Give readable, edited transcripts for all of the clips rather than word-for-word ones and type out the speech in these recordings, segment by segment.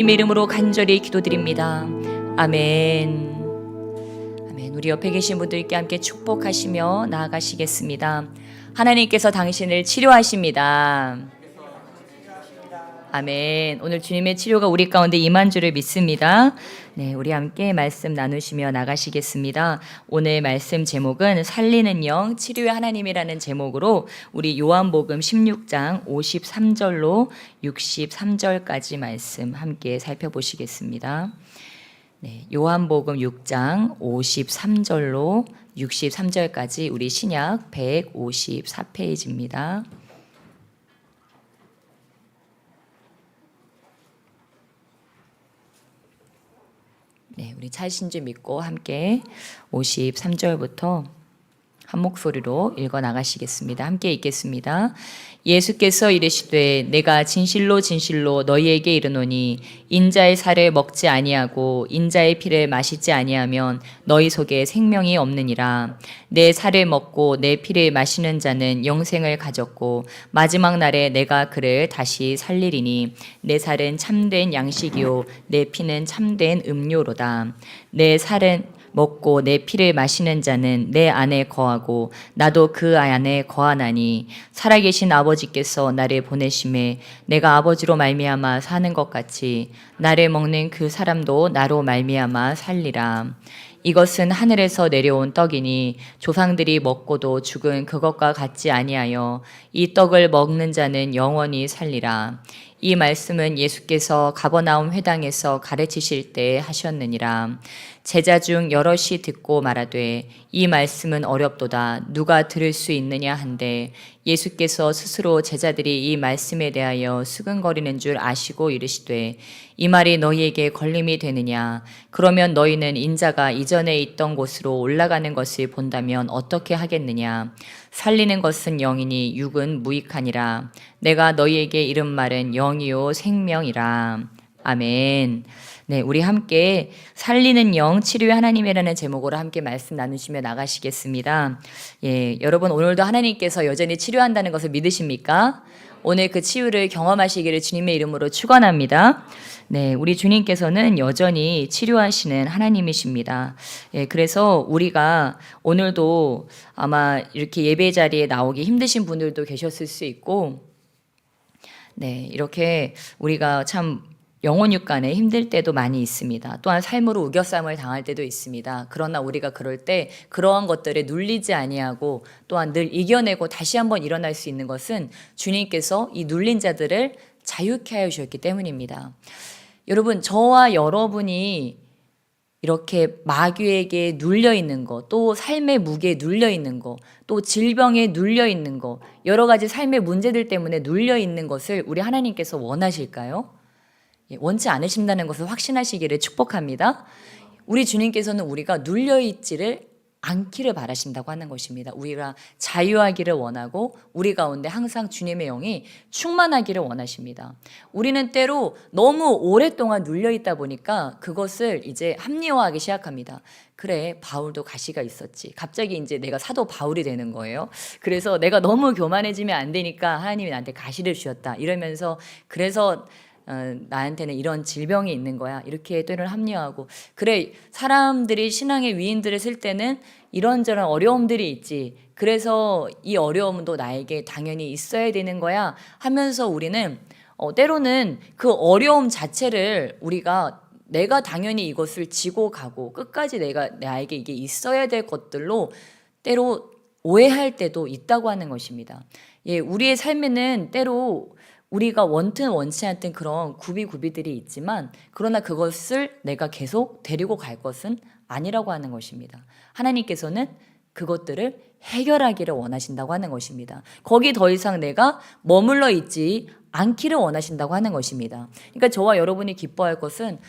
주님의 이름으로 간절히 기도드립니다. 아멘. 아멘. 우리 옆에 계신 분들께 함께 축복하시며 나아가시겠습니다. 하나님께서 당신을 치료하십니다. 아멘. 오늘 주님의 치료가 우리 가운데 임한 줄을 믿습니다. 네, 우리 함께 말씀 나누시며 나가시겠습니다. 오늘 말씀 제목은 살리는 영, 치료의 하나님이라는 제목으로 우리 요한복음 16장 53절로 63절까지 말씀 함께 살펴보시겠습니다. 네, 요한복음 6장 53절로 63절까지 우리 신약 154페이지입니다. 네, 우리 찾으신 줄 믿고 함께 53절부터 한 목소리로 읽어 나가시겠습니다. 함께 읽겠습니다. 예수께서 이르시되 내가 진실로 진실로 너희에게 이르노니 인자의 살을 먹지 아니하고 인자의 피를 마시지 아니하면 너희 속에 생명이 없느니라. 내 살을 먹고 내 피를 마시는 자는 영생을 가졌고 마지막 날에 내가 그를 다시 살리리니 내 살은 참된 양식이요 내 피는 참된 음료로다. 내 살은 먹고 내 피를 마시는 자는 내 안에 거하고 나도 그 안에 거하나니 살아계신 아버지께서 나를 보내심에 내가 아버지로 말미암아 사는 것 같이 나를 먹는 그 사람도 나로 말미암아 살리라. 이것은 하늘에서 내려온 떡이니 조상들이 먹고도 죽은 그것과 같지 아니하여 이 떡을 먹는 자는 영원히 살리라. 이 말씀은 예수께서 가버나움 회당에서 가르치실 때 하셨느니라. 제자 중 여럿이 듣고 말하되 이 말씀은 어렵도다 누가 들을 수 있느냐 한데 예수께서 스스로 제자들이 이 말씀에 대하여 수근거리는 줄 아시고 이르시되 이 말이 너희에게 걸림이 되느냐 그러면 너희는 인자가 이전에 있던 곳으로 올라가는 것을 본다면 어떻게 하겠느냐 살리는 것은 영이니 육은 무익하니라 내가 너희에게 이른 말은 영이요 생명이라. 아멘. 네, 우리 함께 살리는 영, 치료의 하나님이라는 제목으로 함께 말씀 나누시며 나가시겠습니다. 예, 여러분 오늘도 하나님께서 여전히 치료한다는 것을 믿으십니까? 오늘 그 치유를 경험하시기를 주님의 이름으로 축원합니다. 네, 우리 주님께서는 여전히 치료하시는 하나님이십니다. 예, 그래서 우리가 오늘도 아마 이렇게 예배 자리에 나오기 힘드신 분들도 계셨을 수 있고, 네, 이렇게 우리가 참 영혼 육간에 힘들 때도 많이 있습니다. 또한 삶으로 우겨싸움을 당할 때도 있습니다. 그러나 우리가 그럴 때 그러한 것들에 눌리지 아니하고 또한 늘 이겨내고 다시 한번 일어날 수 있는 것은 주님께서 이 눌린 자들을 자유케 하여 주셨기 때문입니다. 여러분, 저와 여러분이 이렇게 마귀에게 눌려 있는 거, 또 삶의 무게에 눌려 있는 거, 또 질병에 눌려 있는 거, 여러 가지 삶의 문제들 때문에 눌려 있는 것을 우리 하나님께서 원하실까요? 원치 않으신다는 것을 확신하시기를 축복합니다. 우리 주님께서는 우리가 눌려있지를 않기를 바라신다고 하는 것입니다. 우리가 자유하기를 원하고 우리 가운데 항상 주님의 영이 충만하기를 원하십니다. 우리는 때로 너무 오랫동안 눌려있다 보니까 그것을 이제 합리화하기 시작합니다. 그래, 바울도 가시가 있었지. 갑자기 이제 내가 사도 바울이 되는 거예요. 그래서 내가 너무 교만해지면 안 되니까 하나님이 나한테 가시를 주셨다. 이러면서 그래서 나한테는 이런 질병이 있는 거야. 이렇게 때로는 합리화하고 그래 사람들이 신앙의 위인들을 쓸 때는 이런저런 어려움들이 있지. 그래서 이 어려움도 나에게 당연히 있어야 되는 거야 하면서 우리는 때로는 그 어려움 자체를 우리가 내가 당연히 이것을 지고 가고 끝까지 나에게 이게 있어야 될 것들로 때로 오해할 때도 있다고 하는 것입니다. 예, 우리의 삶에는 때로 우리가 원튼 원치 않든 그런 구비들이 있지만 그러나 그것을 내가 계속 데리고 갈 것은 아니라고 하는 것입니다. 하나님께서는 그것들을 해결하기를 원하신다고 하는 것입니다. 거기 더 이상 내가 머물러 있지 않기를 원하신다고 하는 것입니다. 그러니까 저와 여러분이 기뻐할 것은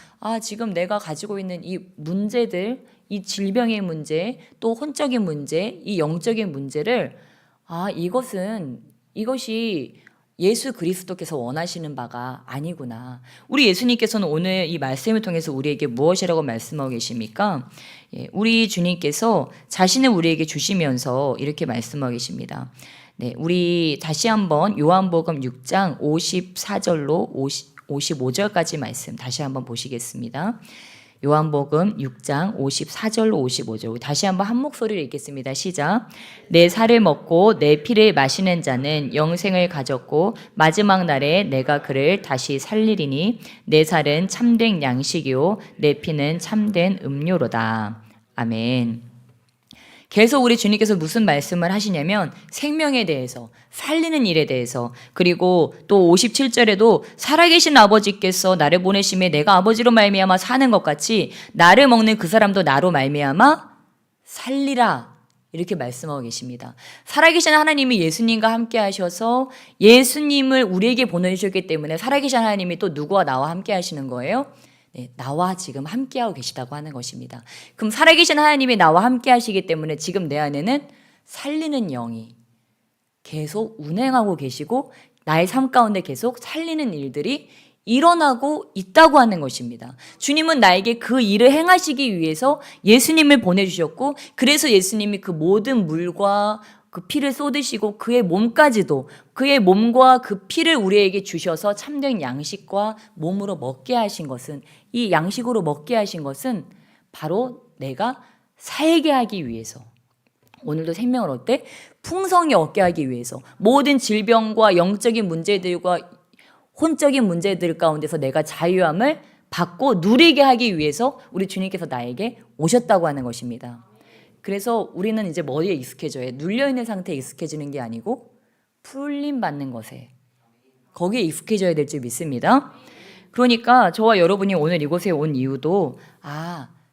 지금 내가 가지고 있는 이 문제들, 이 질병의 문제, 또 혼적인 문제, 이 영적인 문제를 이것이 예수 그리스도께서 원하시는 바가 아니구나. 우리 예수님께서는 오늘 이 말씀을 통해서 우리에게 무엇이라고 말씀하고 계십니까? 우리 주님께서 자신을 우리에게 주시면서 이렇게 말씀하고 계십니다. 네, 우리 다시 한번 요한복음 6장 54절로 55절까지 말씀 다시 한번 보시겠습니다. 요한복음 6장 54절로 55절 다시 한번 한 목소리로 읽겠습니다. 시작. 내 살을 먹고 내 피를 마시는 자는 영생을 가졌고 마지막 날에 내가 그를 다시 살리리니 내 살은 참된 양식이요 내 피는 참된 음료로다. 아멘. 계속 우리 주님께서 무슨 말씀을 하시냐면 생명에 대해서, 살리는 일에 대해서, 그리고 또 57절에도 살아계신 아버지께서 나를 보내심에 내가 아버지로 말미암아 사는 것 같이 나를 먹는 그 사람도 나로 말미암아 살리라, 이렇게 말씀하고 계십니다. 살아계신 하나님이 예수님과 함께 하셔서 예수님을 우리에게 보내주셨기 때문에 살아계신 하나님이 또 누구와 나와 함께 하시는 거예요? 네, 나와 지금 함께하고 계시다고 하는 것입니다. 그럼 살아계신 하나님이 나와 함께 하시기 때문에 지금 내 안에는 살리는 영이 계속 운행하고 계시고 나의 삶 가운데 계속 살리는 일들이 일어나고 있다고 하는 것입니다. 주님은 나에게 그 일을 행하시기 위해서 예수님을 보내주셨고, 그래서 예수님이 그 모든 물과 그 피를 쏟으시고 그의 몸까지도, 그의 몸과 그 피를 우리에게 주셔서 참된 양식과 몸으로 먹게 하신 것은, 이 양식으로 먹게 하신 것은 바로 내가 살게 하기 위해서, 오늘도 생명을 어때? 풍성히 얻게 하기 위해서, 모든 질병과 영적인 문제들과 혼적인 문제들 가운데서 내가 자유함을 받고 누리게 하기 위해서 우리 주님께서 나에게 오셨다고 하는 것입니다. 그래서 우리는 이제 뭐에 익숙해져야 해? 눌려있는 상태에 익숙해지는 게 아니고 풀림 받는 것에, 거기에 익숙해져야 될 줄 믿습니다. 그러니까 저와 여러분이 오늘 이곳에 온 이유도,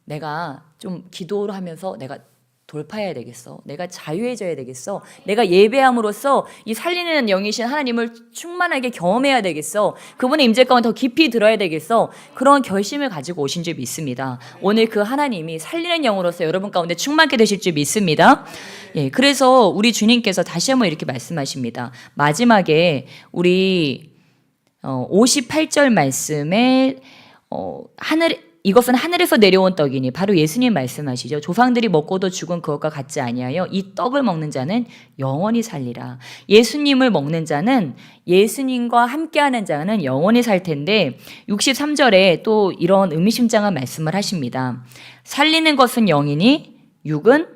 내가 좀 기도를 하면서 내가 돌파해야 되겠어, 내가 자유해져야 되겠어, 내가 예배함으로써 이 살리는 영이신 하나님을 충만하게 경험해야 되겠어, 그분의 임재 가운데 더 깊이 들어야 되겠어, 그런 결심을 가지고 오신 줄 믿습니다. 오늘 그 하나님이 살리는 영으로서 여러분 가운데 충만케 되실 줄 믿습니다. 예, 그래서 우리 주님께서 다시 한번 이렇게 말씀하십니다. 마지막에 우리 58절 말씀에 이것은 하늘에서 내려온 떡이니, 바로 예수님 말씀하시죠. 조상들이 먹고도 죽은 그것과 같지 아니하여 이 떡을 먹는 자는 영원히 살리라. 예수님을 먹는 자는, 예수님과 함께하는 자는 영원히 살 텐데 63절에 또 이런 의미심장한 말씀을 하십니다. 살리는 것은 영이니 육은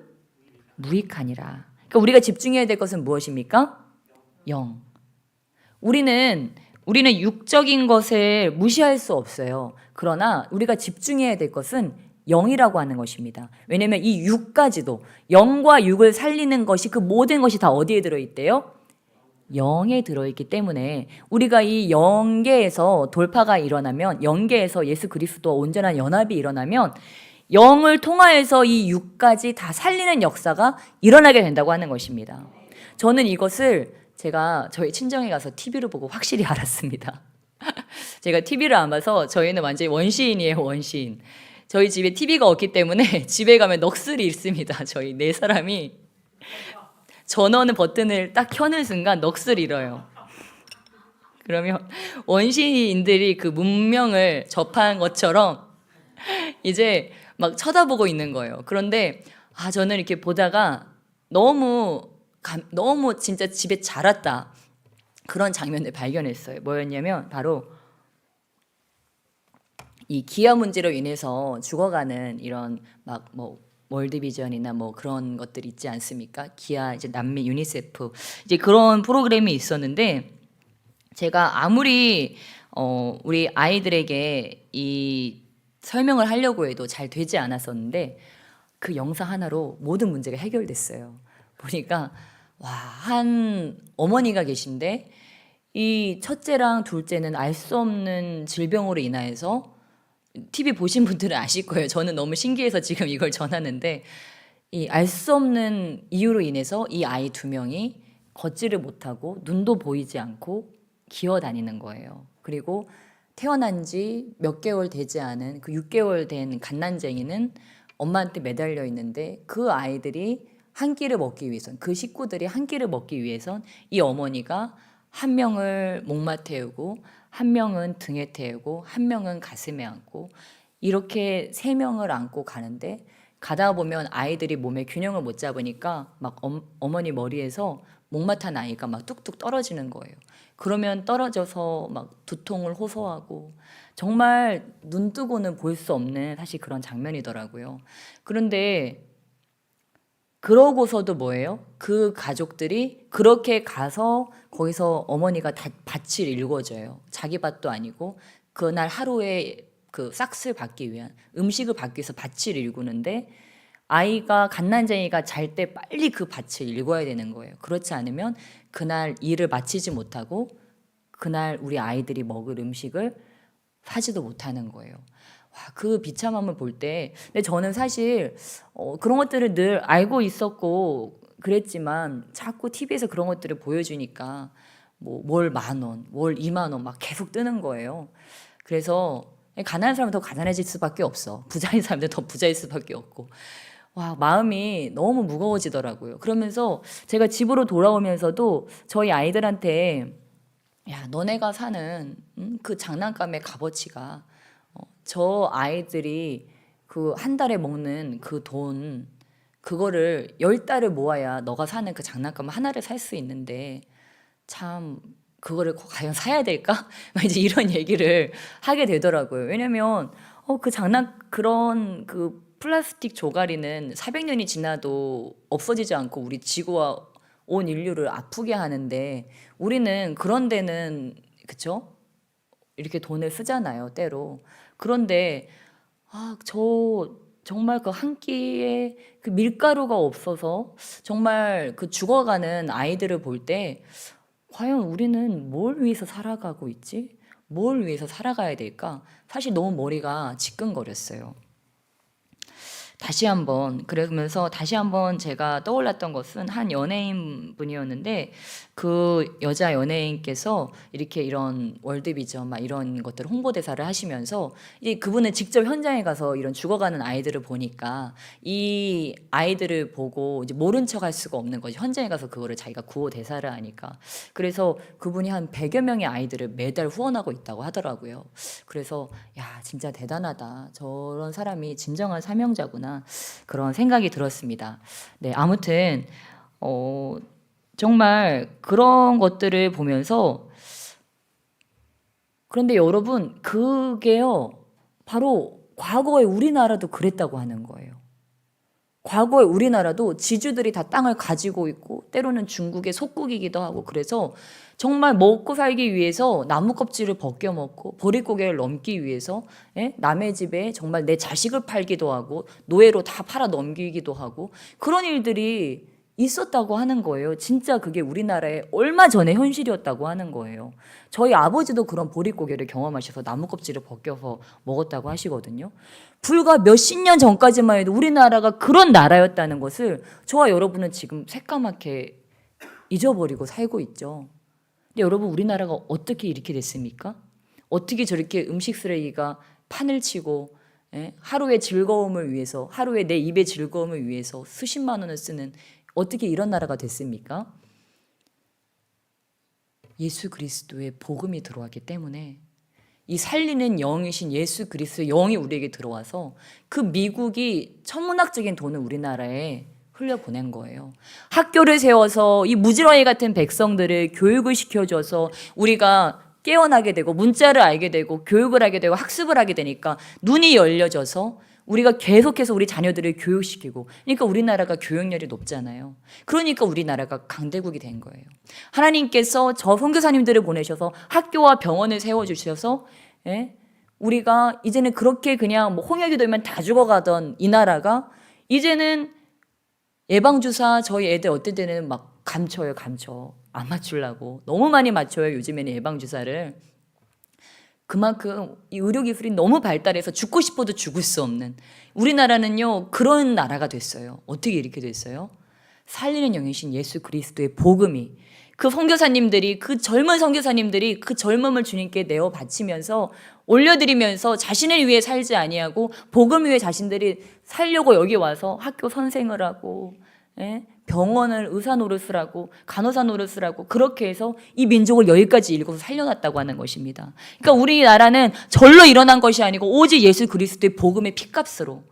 무익하니라. 그러니까 우리가 집중해야 될 것은 무엇입니까? 영. 우리는 육적인 것을 무시할 수 없어요. 그러나 우리가 집중해야 될 것은 영이라고 하는 것입니다. 왜냐하면 이 육까지도, 영과 육을 살리는 것이, 그 모든 것이 다 어디에 들어있대요? 영에 들어있기 때문에 우리가 이 영계에서 돌파가 일어나면, 영계에서 예수 그리스도와 온전한 연합이 일어나면 영을 통하여서 이 육까지 다 살리는 역사가 일어나게 된다고 하는 것입니다. 저는 이것을 제가 저희 친정에 가서 TV로 보고 확실히 알았습니다. 제가 TV를 안 봐서 저희는 완전히 원시인이에요, 원시인. 저희 집에 TV가 없기 때문에 집에 가면 넋을이 잃습니다. 저희 네 사람이 전원 버튼을 딱 켜는 순간 넋을 잃어요. 그러면 원시인들이 그 문명을 접한 것처럼 이제 막 쳐다보고 있는 거예요. 그런데 저는 이렇게 보다가 너무 진짜 집에 잘 왔다, 그런 장면을 발견했어요. 뭐였냐면 바로 이 기아 문제로 인해서 죽어가는 이런 막 뭐 월드비전이나 뭐 그런 것들 있지 않습니까? 기아 이제 남미 유니세프 이제 그런 프로그램이 있었는데, 제가 아무리 우리 아이들에게 이 설명을 하려고 해도 잘 되지 않았었는데 그 영상 하나로 모든 문제가 해결됐어요. 보니까 한 어머니가 계신데 이 첫째랑 둘째는 알 수 없는 질병으로 인하여서, TV 보신 분들은 아실 거예요. 저는 너무 신기해서 지금 이걸 전하는데, 이 알 수 없는 이유로 인해서 이 아이 두 명이 걷지를 못하고 눈도 보이지 않고 기어다니는 거예요. 그리고 태어난 지 몇 개월 되지 않은 그 6개월 된 갓난쟁이는 엄마한테 매달려 있는데, 그 아이들이 한 끼를 먹기 위해선, 그 식구들이 한 끼를 먹기 위해선 이 어머니가 한 명을 목마 태우고, 한 명은 등에 태우고, 한 명은 가슴에 안고, 이렇게 세 명을 안고 가는데, 가다 보면 아이들이 몸에 균형을 못 잡으니까 막 어머니 머리에서 목마탄 아이가 막 뚝뚝 떨어지는 거예요. 그러면 떨어져서 막 두통을 호소하고 정말 눈 뜨고는 볼 수 없는 사실 그런 장면이더라고요. 그런데 그러고서도 뭐예요? 그 가족들이 그렇게 가서 거기서 어머니가 다 밭을 일궈줘요. 자기 밭도 아니고 그날 하루에 그 싹스를 받기 위한 음식을 받기 위해서 밭을 일구는데 아이가 갓난쟁이가 잘 때 빨리 그 밭을 일궈야 되는 거예요. 그렇지 않으면 그날 일을 마치지 못하고 그날 우리 아이들이 먹을 음식을 사지도 못하는 거예요. 와, 그 비참함을 볼 때, 근데 저는 사실 그런 것들을 늘 알고 있었고 그랬지만 자꾸 TV에서 그런 것들을 보여주니까 뭐 월 10,000원, 월 20,000원 막 계속 뜨는 거예요. 그래서 가난한 사람은 더 가난해질 수밖에 없어. 부자인 사람들 더 부자일 수밖에 없고. 와, 마음이 너무 무거워지더라고요. 그러면서 제가 집으로 돌아오면서도 저희 아이들한테 야, 너네가 사는 그 장난감의 값어치가 저 아이들이 그 한 달에 먹는 그 돈 그거를 10달을 모아야 너가 사는 그 장난감 하나를 살 수 있는데 참 그거를 과연 사야 될까? 막 이제 이런 얘기를 하게 되더라고요. 왜냐면 그런 그 플라스틱 조가리는 400년이 지나도 없어지지 않고 우리 지구와 온 인류를 아프게 하는데 우리는 그런 데는 그쵸? 이렇게 돈을 쓰잖아요, 때로. 그런데 저 정말 그 한 끼에 그 밀가루가 없어서 정말 그 죽어가는 아이들을 볼 때 과연 우리는 뭘 위해서 살아가고 있지? 뭘 위해서 살아가야 될까? 사실 너무 머리가 지끈거렸어요. 그러면서 다시 한번 제가 떠올랐던 것은 한 연예인 분이었는데 그 여자 연예인께서 이렇게 이런 월드비전 막 이런 것들 홍보대사를 하시면서 이제 그분은 직접 현장에 가서 이런 죽어가는 아이들을 보니까 이 아이들을 보고 이제 모른 척 할 수가 없는 거죠. 현장에 가서 그거를 자기가 구호 대사를 하니까. 그래서 그분이 한 100여 명의 아이들을 매달 후원하고 있다고 하더라고요. 그래서 야, 진짜 대단하다. 저런 사람이 진정한 사명자구나. 그런 생각이 들었습니다. 네, 아무튼 정말 그런 것들을 보면서 그런데 여러분 그게요 바로 과거에 우리나라도 그랬다고 하는 거예요. 과거에 우리나라도 지주들이 다 땅을 가지고 있고 때로는 중국의 속국이기도 하고 그래서 정말 먹고 살기 위해서 나무 껍질을 벗겨 먹고 보릿고개를 넘기 위해서 남의 집에 정말 내 자식을 팔기도 하고 노예로 다 팔아 넘기기도 하고 그런 일들이 있었다고 하는 거예요. 진짜 그게 우리나라에 얼마 전에 현실이었다고 하는 거예요. 저희 아버지도 그런 보릿고개를 경험하셔서 나무 껍질을 벗겨서 먹었다고 하시거든요. 불과 몇십 년 전까지만 해도 우리나라가 그런 나라였다는 것을 저와 여러분은 지금 새까맣게 잊어버리고 살고 있죠. 근데 여러분 우리나라가 어떻게 이렇게 됐습니까? 어떻게 저렇게 음식 쓰레기가 판을 치고 하루의 즐거움을 위해서 하루의 내 입의 즐거움을 위해서 수십만 원을 쓰는 어떻게 이런 나라가 됐습니까? 예수 그리스도의 복음이 들어왔기 때문에 이 살리는 영이신 예수 그리스도의 영이 우리에게 들어와서 그 미국이 천문학적인 돈을 우리나라에 흘려보낸 거예요. 학교를 세워서 이 무지렁이 같은 백성들을 교육을 시켜줘서 우리가 깨어나게 되고 문자를 알게 되고 교육을 하게 되고 학습을 하게 되니까 눈이 열려져서 우리가 계속해서 우리 자녀들을 교육시키고 그러니까 우리나라가 교육열이 높잖아요. 그러니까 우리나라가 강대국이 된 거예요. 하나님께서 저 선교사님들을 보내셔서 학교와 병원을 세워주셔서 우리가 이제는 그렇게 그냥 뭐 홍역이 되면 다 죽어가던 이 나라가 이제는 예방주사 저희 애들 어떨 때는 막 감춰요. 안 맞추려고 너무 많이 맞춰요. 요즘에는 예방주사를. 그만큼 이 의료기술이 너무 발달해서 죽고 싶어도 죽을 수 없는 우리나라는요 그런 나라가 됐어요. 어떻게 이렇게 됐어요? 살리는 영이신 예수 그리스도의 복음이 그 선교사님들이 그 젊은 선교사님들이 그 젊음을 주님께 내어 바치면서 올려드리면서 자신을 위해 살지 아니하고 복음 위해 자신들이 살려고 여기 와서 학교 선생을 하고 병원을 의사 노릇을 하고 간호사 노릇을 하고 그렇게 해서 이 민족을 여기까지 일궈서 살려놨다고 하는 것입니다. 그러니까 우리나라는 절로 일어난 것이 아니고 오직 예수 그리스도의 복음의 피값으로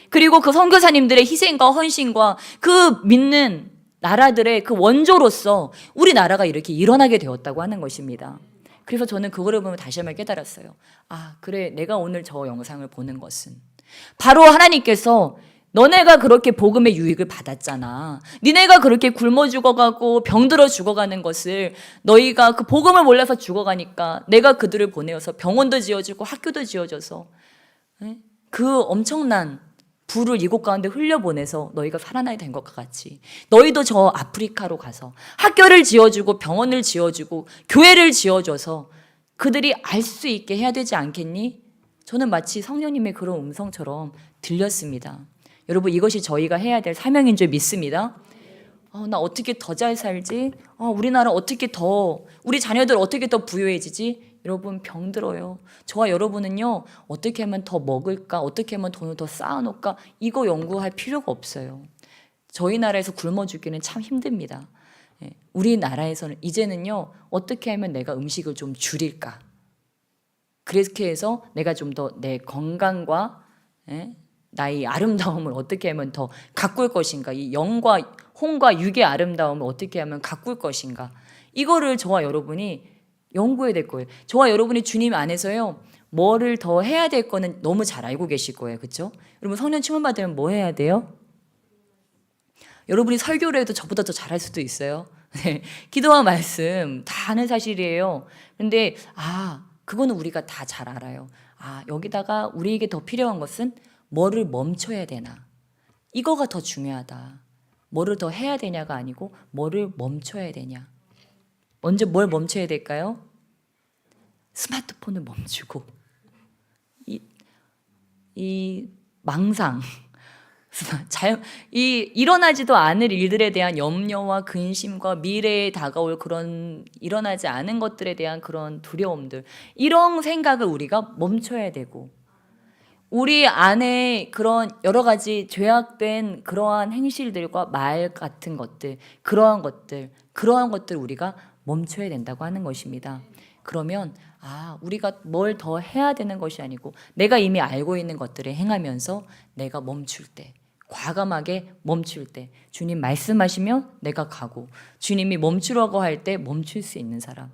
그리고 그 선교사님들의 희생과 헌신과 그 믿는 나라들의 그 원조로서 우리나라가 이렇게 일어나게 되었다고 하는 것입니다. 그래서 저는 그거를 보면 다시 한번 깨달았어요. 아, 그래, 내가 오늘 저 영상을 보는 것은 바로 하나님께서 너네가 그렇게 복음의 유익을 받았잖아. 니네가 그렇게 굶어 죽어가고 병들어 죽어가는 것을 너희가 그 복음을 몰라서 죽어가니까 내가 그들을 보내어서 병원도 지어주고 학교도 지어줘서 그 엄청난 불을 이곳 가운데 흘려보내서 너희가 살아나야 된 것과 같이 너희도 저 아프리카로 가서 학교를 지어주고 병원을 지어주고 교회를 지어줘서 그들이 알 수 있게 해야 되지 않겠니? 저는 마치 성령님의 그런 음성처럼 들렸습니다. 여러분, 이것이 저희가 해야 될 사명인 줄 믿습니다. 나 어떻게 더 잘 살지? 우리나라 어떻게 더, 우리 자녀들 어떻게 더 부유해지지? 여러분, 병들어요. 저와 여러분은요, 어떻게 하면 더 먹을까? 어떻게 하면 돈을 더 쌓아놓을까? 이거 연구할 필요가 없어요. 저희 나라에서 굶어 죽기는 참 힘듭니다. 우리나라에서는 이제는요, 어떻게 하면 내가 음식을 좀 줄일까? 그렇게 해서 내가 좀 더 내 건강과 나의 아름다움을 어떻게 하면 더 가꿀 것인가? 이 영과 혼과 육의 아름다움을 어떻게 하면 가꿀 것인가? 이거를 저와 여러분이 연구해야 될 거예요. 저와 여러분이 주님 안에서요, 뭐를 더 해야 될 거는 너무 잘 알고 계실 거예요. 그렇죠? 여러분, 성령 충만 받으면 뭐 해야 돼요? 여러분이 설교를 해도 저보다 더 잘할 수도 있어요. 네, 기도와 말씀 다 아는 사실이에요. 근데 그거는 우리가 다 잘 알아요. 여기다가 우리에게 더 필요한 것은 뭐를 멈춰야 되나? 이거가 더 중요하다. 뭐를 더 해야 되냐가 아니고 뭐를 멈춰야 되냐. 먼저 뭘 멈춰야 될까요? 스마트폰을 멈추고 이 망상, 일어나지도 않을 일들에 대한 염려와 근심과 미래에 다가올 그런 일어나지 않은 것들에 대한 그런 두려움들, 이런 생각을 우리가 멈춰야 되고, 우리 안에 그런 여러 가지 죄악된 그러한 행실들과 말 같은 것들, 그러한 것들 우리가 멈춰야 된다고 하는 것입니다. 그러면 우리가 뭘 더 해야 되는 것이 아니고 내가 이미 알고 있는 것들을 행하면서 내가 멈출 때, 과감하게 멈출 때, 주님 말씀하시면 내가 가고 주님이 멈추라고 할 때 멈출 수 있는 사람,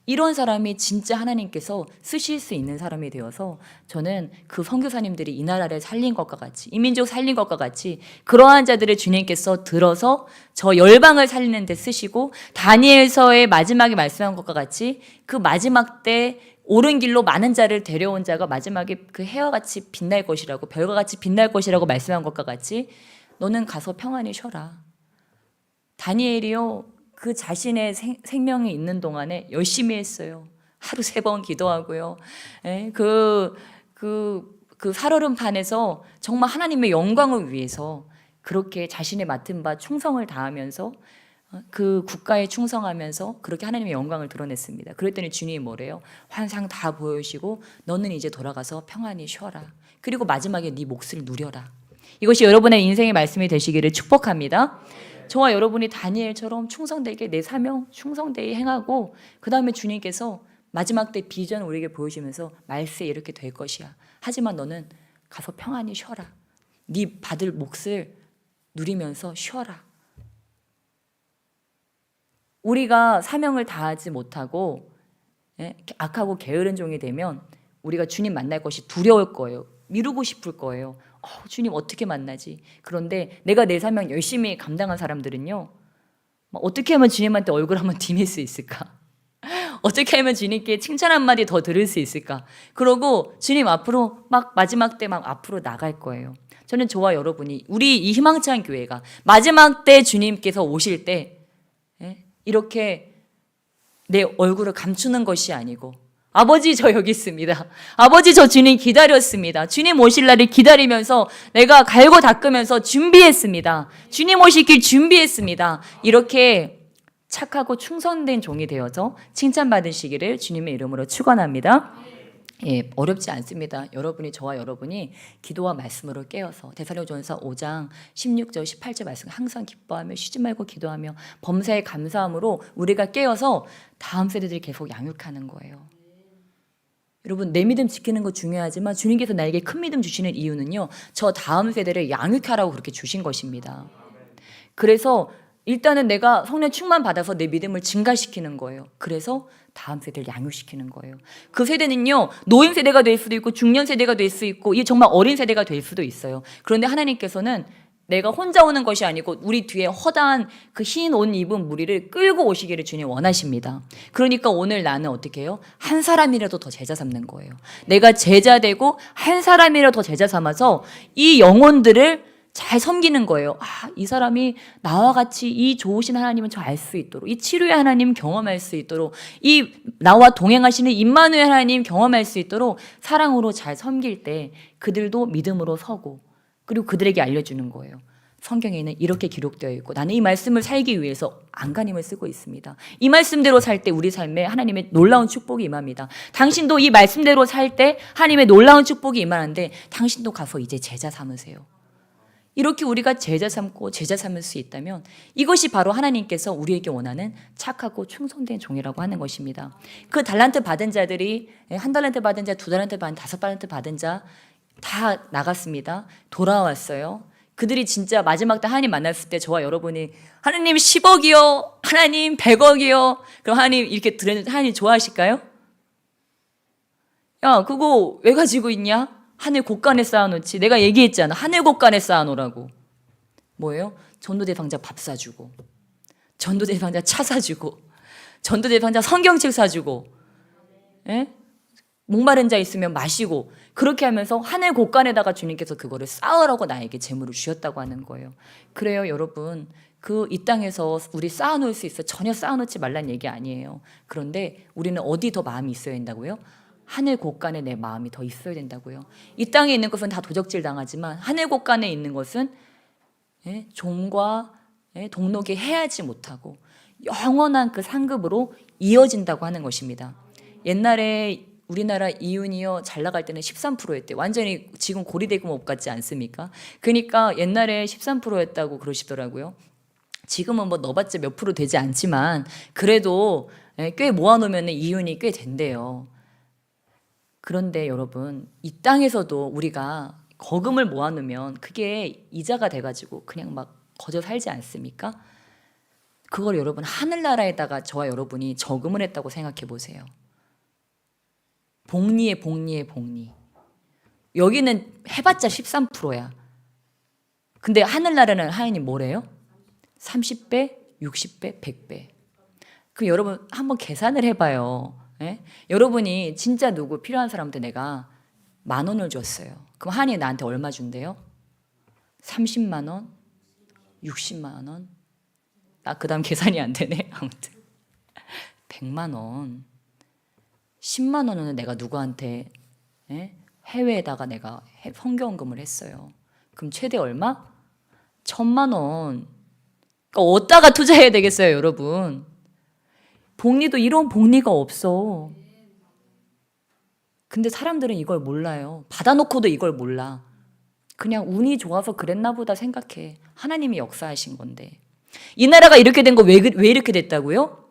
이런 사람이 진짜 하나님께서 쓰실 수 있는 사람이 되어서 저는 그 선교사님들이 이 나라를 살린 것과 같이, 이 민족 살린 것과 같이 그러한 자들을 주님께서 들어서 저 열방을 살리는 데 쓰시고, 다니엘서의 마지막에 말씀한 것과 같이 그 마지막 때 옳은 길로 많은 자를 데려온 자가 마지막에 그 해와 같이 빛날 것이라고, 별과 같이 빛날 것이라고 말씀한 것과 같이 너는 가서 평안히 쉬어라. 다니엘이요, 그 자신의 생명이 있는 동안에 열심히 했어요. 하루 3번 기도하고요. 그 살얼음판에서 정말 하나님의 영광을 위해서 그렇게 자신의 맡은 바 충성을 다하면서 그 국가에 충성하면서 그렇게 하나님의 영광을 드러냈습니다. 그랬더니 주님이 뭐래요? 환상 다 보여주시고 너는 이제 돌아가서 평안히 쉬어라. 그리고 마지막에 네 몫을 누려라. 이것이 여러분의 인생의 말씀이 되시기를 축복합니다. 저와 여러분이 다니엘처럼 충성되게 내 사명 충성되게 행하고, 그 다음에 주님께서 마지막 때 비전을 우리에게 보여주면서 말세 이렇게 될 것이야. 하지만 너는 가서 평안히 쉬어라. 네 받을 몫을 누리면서 쉬어라. 우리가 사명을 다하지 못하고 악하고 게으른 종이 되면 우리가 주님 만날 것이 두려울 거예요. 미루고 싶을 거예요. 주님 어떻게 만나지? 그런데 내가 내 사명 열심히 감당한 사람들은요, 어떻게 하면 주님한테 얼굴 한번 디밀 수 있을까? 어떻게 하면 주님께 칭찬 한마디 더 들을 수 있을까? 그러고 주님 앞으로 막 마지막 때 막 앞으로 나갈 거예요. 저는 저와 여러분이, 우리 이 희망찬 교회가 마지막 때 주님께서 오실 때 이렇게 내 얼굴을 감추는 것이 아니고, 아버지 저 여기 있습니다. 아버지 저 주님 기다렸습니다. 주님 오실 날을 기다리면서 내가 갈고 닦으면서 준비했습니다. 주님 오실 길 준비했습니다. 이렇게 착하고 충성된 종이 되어서 칭찬받으시기를 주님의 이름으로 축원합니다. 어렵지 않습니다. 저와 여러분이 기도와 말씀으로 깨어서 데살로니가전서 5장 16절 18절 말씀, 항상 기뻐하며 쉬지 말고 기도하며 범사에 감사함으로 우리가 깨어서 다음 세대들이 계속 양육하는 거예요. 여러분, 내 믿음 지키는 거 중요하지만 주님께서 나에게 큰 믿음 주시는 이유는요, 저 다음 세대를 양육하라고 그렇게 주신 것입니다. 그래서 일단은 내가 성령 충만 받아서 내 믿음을 증가시키는 거예요. 그래서 다음 세대를 양육시키는 거예요. 그 세대는요, 노인 세대가 될 수도 있고 중년 세대가 될 수 있고 이 정말 어린 세대가 될 수도 있어요. 그런데 하나님께서는 내가 혼자 오는 것이 아니고 우리 뒤에 허다한 그 흰 옷 입은 무리를 끌고 오시기를 주님 원하십니다. 그러니까 오늘 나는 어떻게 해요? 한 사람이라도 더 제자 삼는 거예요. 내가 제자 되고 한 사람이라도 더 제자 삼아서 이 영혼들을 잘 섬기는 거예요. 이 사람이 나와 같이 이 좋으신 하나님은 저 알 수 있도록, 이 치료의 하나님 경험할 수 있도록, 이 나와 동행하시는 임마누엘 하나님 경험할 수 있도록 사랑으로 잘 섬길 때 그들도 믿음으로 서고, 그리고 그들에게 알려주는 거예요. 성경에는 이렇게 기록되어 있고 나는 이 말씀을 살기 위해서 안간힘을 쓰고 있습니다. 이 말씀대로 살 때 우리 삶에 하나님의 놀라운 축복이 임합니다. 당신도 이 말씀대로 살 때 하나님의 놀라운 축복이 임하는데 당신도 가서 이제 제자 삼으세요. 이렇게 우리가 제자 삼고 제자 삼을 수 있다면 이것이 바로 하나님께서 우리에게 원하는 착하고 충성된 종이라고 하는 것입니다. 그 달란트 받은 자들이 한 달란트 받은 자, 두 달란트 받은 자, 5달란트 받은 자 다 나갔습니다. 돌아왔어요. 그들이 진짜 마지막 때 하나님 만났을 때 저와 여러분이 하나님 10억이요, 하나님 100억이요, 그럼 하나님 이렇게 들었는데 하나님 좋아하실까요? 야, 그거 왜 가지고 있냐? 하늘 곳간에 쌓아놓지. 내가 얘기했잖아. 하늘 곳간에 쌓아놓으라고. 뭐예요? 전도대방자 밥 사주고, 전도대방자 차 사주고, 전도대방자 성경책 사주고, 예? 목마른 자 있으면 마시고, 그렇게 하면서 하늘 곳간에다가 주님께서 그거를 쌓으라고 나에게 재물을 주셨다고 하는 거예요. 그래요, 여러분. 이 땅에서 우리 쌓아놓을 수 있어요. 전혀 쌓아놓지 말란 얘기 아니에요. 그런데 우리는 어디 더 마음이 있어야 된다고요? 하늘 곳간에 내 마음이 더 있어야 된다고요. 이 땅에 있는 것은 다 도적질 당하지만 하늘 곳간에 있는 것은 종과 동록이 해하지 못하고 영원한 그 상급으로 이어진다고 하는 것입니다. 옛날에 우리나라 이윤이요 잘 나갈 때는 13%였대. 완전히 지금 고리대금업 같지 않습니까? 그러니까 옛날에 13%였다고 그러시더라고요. 지금은 뭐 넣어봤자 몇 프로 되지 않지만 그래도 꽤 모아놓으면 이윤이 꽤 된대요. 그런데 여러분, 이 땅에서도 우리가 거금을 모아놓으면 그게 이자가 돼가지고 그냥 막 거저 살지 않습니까? 그걸 여러분 하늘나라에다가 저와 여러분이 저금을 했다고 생각해 보세요. 복리에 복리에 복리. 여기는 해봤자 13%야. 근데 하늘나라는 하나님 뭐래요? 30배, 60배, 100배. 그럼 여러분 한번 계산을 해봐요. 예? 여러분이 진짜 누구 필요한 사람한테 내가 10,000원을 줬어요. 그럼 하나님 나한테 얼마 준대요? 30만 원? 60만 원? 그 다음 계산이 안 되네. 아무튼 100만 원. 10만 원은 내가 누구한테 해외에다가 내가 성경금을 했어요. 그럼 최대 얼마? 1,000만 원. 그러니까 어디다가 투자해야 되겠어요, 여러분? 복리도 이런 복리가 없어. 근데 사람들은 이걸 몰라요. 받아놓고도 이걸 몰라. 그냥 운이 좋아서 그랬나 보다 생각해. 하나님이 역사하신 건데. 이 나라가 이렇게 된 거 왜 이렇게 됐다고요?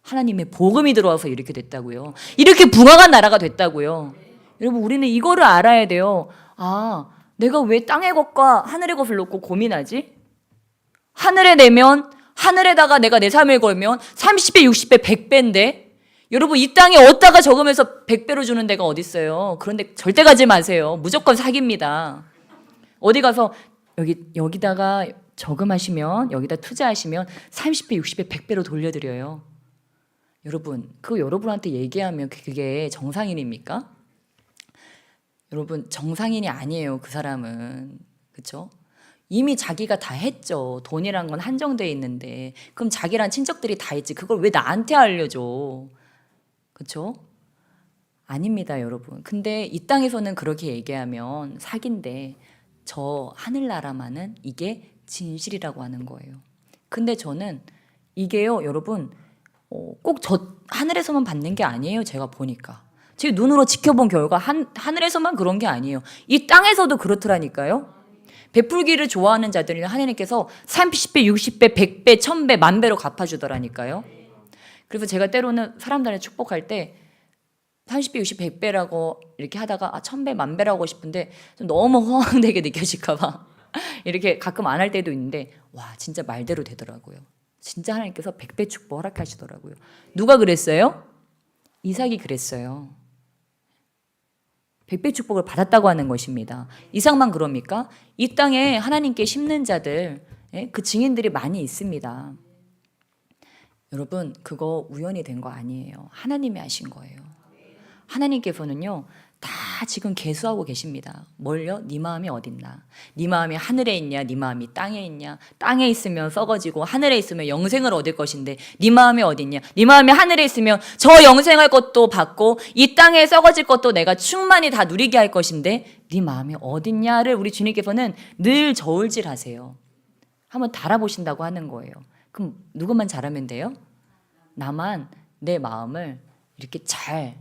하나님의 복음이 들어와서 이렇게 됐다고요. 이렇게 붕악한 나라가 됐다고요. 여러분 우리는 이거를 알아야 돼요. 내가 왜 땅의 것과 하늘의 것을 놓고 고민하지? 하늘에 내면 하늘에다가 내가 내 삶을 걸면 30배, 60배, 100배인데 여러분 이 땅에 어디다가 적으면서 100배로 주는 데가 어디 있어요? 그런데 절대 가지 마세요. 무조건 사기입니다. 어디 가서 여기다가 저금하시면 여기다 투자하시면 30배, 60배, 100배로 돌려드려요. 여러분 그거 여러분한테 얘기하면 그게 정상인입니까? 여러분 정상인이 아니에요. 그 사람은. 그렇죠? 이미 자기가 다 했죠. 돈이란 건 한정되어 있는데 그럼 자기랑 친척들이 다 했지. 그걸 왜 나한테 알려줘? 그렇죠? 아닙니다, 여러분. 근데 이 땅에서는 그렇게 얘기하면 사기인데 저 하늘나라만은 이게 진실이라고 하는 거예요. 근데 저는 이게요, 여러분 꼭 저 하늘에서만 받는 게 아니에요. 제가 보니까 제 눈으로 지켜본 결과 하늘에서만 그런 게 아니에요. 이 땅에서도 그렇더라니까요. 베풀기를 좋아하는 자들은 하나님께서 30배, 60배, 100배, 1000배, 10,000배로 갚아주더라니까요. 그래서 제가 때로는 사람들한테 축복할 때 30배, 60배, 100배라고 이렇게 하다가 1000배, 10,000배라고 하고 싶은데 좀 너무 허황되게 느껴질까 봐 이렇게 가끔 안 할 때도 있는데 와 진짜 말대로 되더라고요. 진짜 하나님께서 100배 축복 허락하시더라고요. 누가 그랬어요? 이삭이 그랬어요. 100배 축복을 받았다고 하는 것입니다. 이삭만 그럽니까? 이 땅에 하나님께 심는 자들, 그 증인들이 많이 있습니다. 여러분, 그거 우연히 된 거 아니에요. 하나님이 하신 거예요. 하나님께서는요, 다 지금 계수하고 계십니다. 뭘요? 네 마음이 어딨나? 네 마음이 하늘에 있냐? 네 마음이 땅에 있냐? 땅에 있으면 썩어지고 하늘에 있으면 영생을 얻을 것인데 네 마음이 어딨냐? 네 마음이 하늘에 있으면 저 영생할 것도 받고 이 땅에 썩어질 것도 내가 충만히 다 누리게 할 것인데 네 마음이 어딨냐를 우리 주님께서는 늘 저울질하세요. 한번 달아보신다고 하는 거예요. 그럼 누구만 잘하면 돼요? 나만 내 마음을 이렇게 잘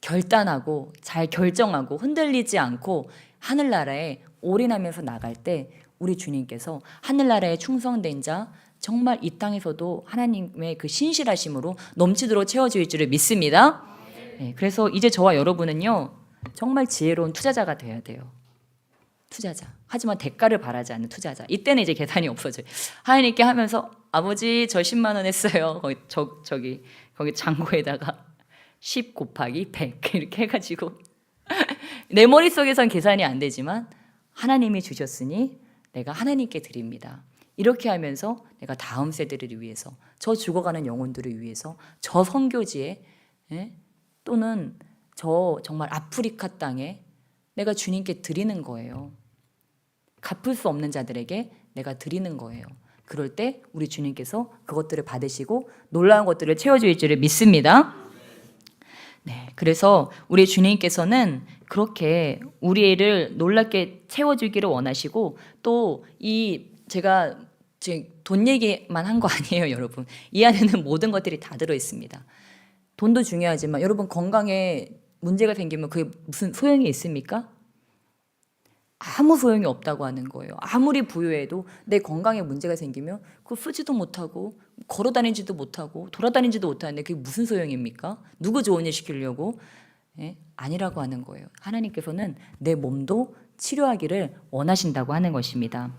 결단하고 잘 결정하고 흔들리지 않고 하늘나라에 올인하면서 나갈 때 우리 주님께서 하늘나라에 충성된 자 정말 이 땅에서도 하나님의 그 신실하심으로 넘치도록 채워줄 줄을 믿습니다. 네, 그래서 이제 저와 여러분은요 정말 지혜로운 투자자가 돼야 돼요. 투자자. 하지만 대가를 바라지 않는 투자자. 이때는 이제 계산이 없어져요. 하나님께 하면서 아버지 저 10만 원 했어요. 거기 창고에다가 10 곱하기 100 이렇게 해가지고 내 머릿속에선 계산이 안 되지만 하나님이 주셨으니 내가 하나님께 드립니다. 이렇게 하면서 내가 다음 세대를 위해서 저 죽어가는 영혼들을 위해서 저 선교지에 또는 저 정말 아프리카 땅에 내가 주님께 드리는 거예요. 갚을 수 없는 자들에게 내가 드리는 거예요. 그럴 때 우리 주님께서 그것들을 받으시고 놀라운 것들을 채워줄 줄을 믿습니다. 네, 그래서 우리 주님께서는 그렇게 우리를 놀랍게 채워주기를 원하시고 또 제가 지금 돈 얘기만 한 거 아니에요, 여러분. 이 안에는 모든 것들이 다 들어 있습니다. 돈도 중요하지만 여러분 건강에 문제가 생기면 그게 무슨 소용이 있습니까? 아무 소용이 없다고 하는 거예요. 아무리 부유해도 내 건강에 문제가 생기면 그거 쓰지도 못하고 걸어 다니지도 못하고 돌아다니지도 못하는데 그게 무슨 소용입니까? 누구 좋은 일 시키려고? 아니라고 하는 거예요. 하나님께서는 내 몸도 치료하기를 원하신다고 하는 것입니다.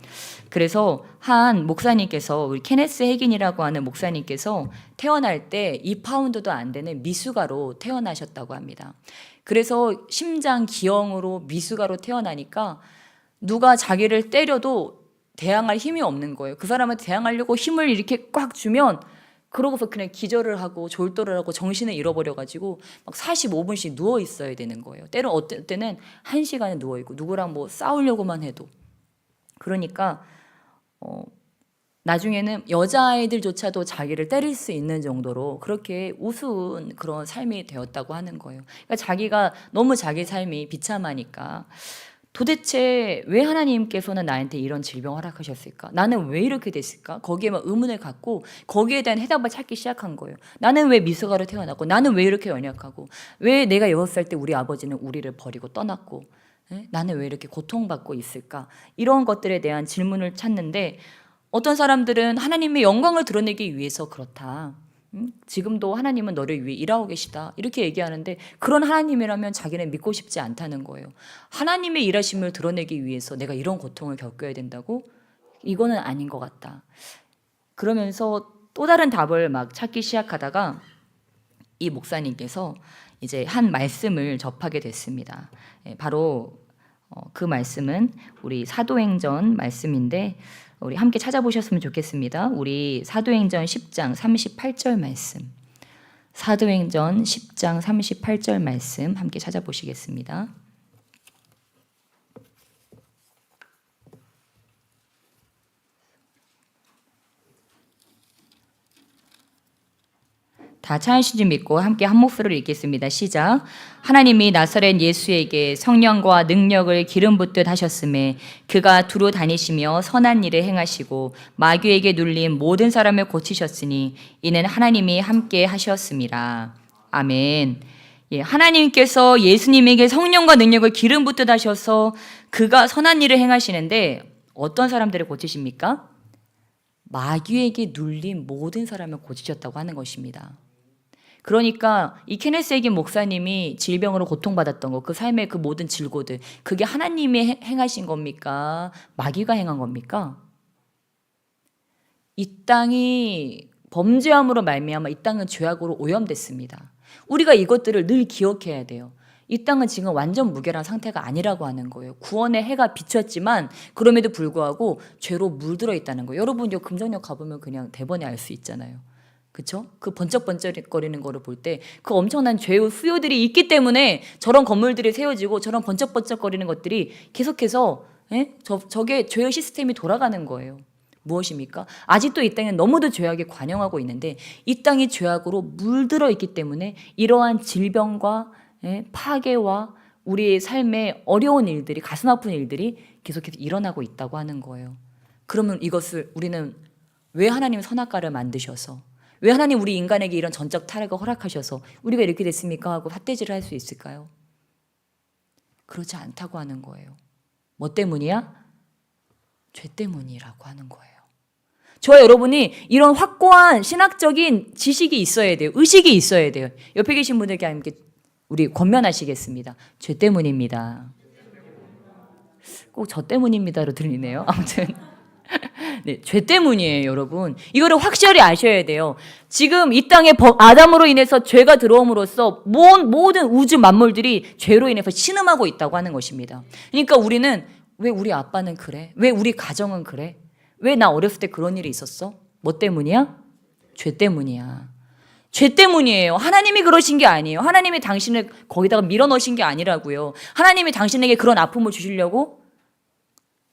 그래서 한 목사님께서 우리 케네스 해긴이라고 하는 목사님께서 태어날 때 2파운드도 안 되는 미숙아로 태어나셨다고 합니다. 그래서 심장 기형으로 미숙아로 태어나니까 누가 자기를 때려도 대항할 힘이 없는 거예요. 그 사람한테 대항하려고 힘을 이렇게 꽉 주면 그러고서 그냥 기절을 하고 졸도를 하고 정신을 잃어버려가지고 막 45분씩 누워 있어야 되는 거예요. 때로 어떨 때는 1시간은 누워 있고 누구랑 뭐 싸우려고만 해도 그러니까 나중에는 여자아이들조차도 자기를 때릴 수 있는 정도로 그렇게 우스운 그런 삶이 되었다고 하는 거예요. 그러니까 자기가 너무 자기 삶이 비참하니까 도대체 왜 하나님께서는 나한테 이런 질병을 허락하셨을까? 나는 왜 이렇게 됐을까? 거기에만 의문을 갖고 거기에 대한 해답을 찾기 시작한 거예요. 나는 왜 미숙아로 태어났고 나는 왜 이렇게 연약하고 왜 내가 6살 때 우리 아버지는 우리를 버리고 떠났고 나는 왜 이렇게 고통받고 있을까? 이런 것들에 대한 질문을 찾는데 어떤 사람들은 하나님의 영광을 드러내기 위해서 그렇다. 지금도 하나님은 너를 위해 일하고 계시다. 이렇게 얘기하는데 그런 하나님이라면 자기는 믿고 싶지 않다는 거예요. 하나님의 일하심을 드러내기 위해서 내가 이런 고통을 겪어야 된다고? 이거는 아닌 것 같다. 그러면서 또 다른 답을 막 찾기 시작하다가 이 목사님께서 이제 한 말씀을 접하게 됐습니다. 바로 그 말씀은 우리 사도행전 말씀인데 우리 함께 찾아보셨으면 좋겠습니다. 우리 사도행전 10장 38절 말씀. 사도행전 10장 38절 말씀 함께 찾아보시겠습니다. 다 찾으신 줄 믿고 함께 한 목소리로 읽겠습니다. 시작. 하나님이 나사렛 예수에게 성령과 능력을 기름 붓듯 하셨음에 그가 두루 다니시며 선한 일을 행하시고 마귀에게 눌린 모든 사람을 고치셨으니 이는 하나님이 함께 하셨습니다. 아멘. 하나님께서 예수님에게 성령과 능력을 기름 붓듯 하셔서 그가 선한 일을 행하시는데 어떤 사람들을 고치십니까? 마귀에게 눌린 모든 사람을 고치셨다고 하는 것입니다. 그러니까 이 케네스 해긴 목사님이 질병으로 고통받았던 거, 그 삶의 그 모든 질고들, 그게 하나님이 행하신 겁니까? 마귀가 행한 겁니까? 이 땅이 범죄함으로 말미암아 이 땅은 죄악으로 오염됐습니다. 우리가 이것들을 늘 기억해야 돼요. 이 땅은 지금 완전 무결한 상태가 아니라고 하는 거예요. 구원의 해가 비쳤지만 그럼에도 불구하고 죄로 물들어 있다는 거예요. 여러분 저 금정역 가보면 그냥 대번에 알 수 있잖아요. 그쵸? 그 번쩍번쩍거리는 거를 볼 때 그 엄청난 죄의 수요들이 있기 때문에 저런 건물들이 세워지고 저런 번쩍번쩍거리는 것들이 계속해서 저게 죄의 시스템이 돌아가는 거예요. 무엇입니까? 아직도 이 땅에 너무도 죄악에 관영하고 있는데 이 땅이 죄악으로 물들어 있기 때문에 이러한 질병과 파괴와 우리의 삶에 어려운 일들이, 가슴 아픈 일들이 계속해서 일어나고 있다고 하는 거예요. 그러면 이것을 우리는 왜 하나님 선악과를 만드셔서, 왜 하나님 우리 인간에게 이런 전적 타락을 허락하셔서 우리가 이렇게 됐습니까? 하고 삿대질을 할 수 있을까요? 그렇지 않다고 하는 거예요. 뭐 때문이야? 죄 때문이라고 하는 거예요. 저와 여러분이 이런 확고한 신학적인 지식이 있어야 돼요. 의식이 있어야 돼요. 옆에 계신 분들께 함께 우리 권면하시겠습니다. 죄 때문입니다. 꼭 저 때문입니다로 들리네요. 아무튼 네, 죄 때문이에요, 여러분. 이거를 확실히 아셔야 돼요. 지금 이 땅에 아담으로 인해서 죄가 들어옴으로써 모든 우주 만물들이 죄로 인해서 신음하고 있다고 하는 것입니다. 그러니까 우리는 왜 우리 아빠는 그래? 왜 우리 가정은 그래? 왜 나 어렸을 때 그런 일이 있었어? 뭐 때문이야? 죄 때문이야. 죄 때문이에요. 하나님이 그러신 게 아니에요. 하나님이 당신을 거기다가 밀어넣으신 게 아니라고요. 하나님이 당신에게 그런 아픔을 주시려고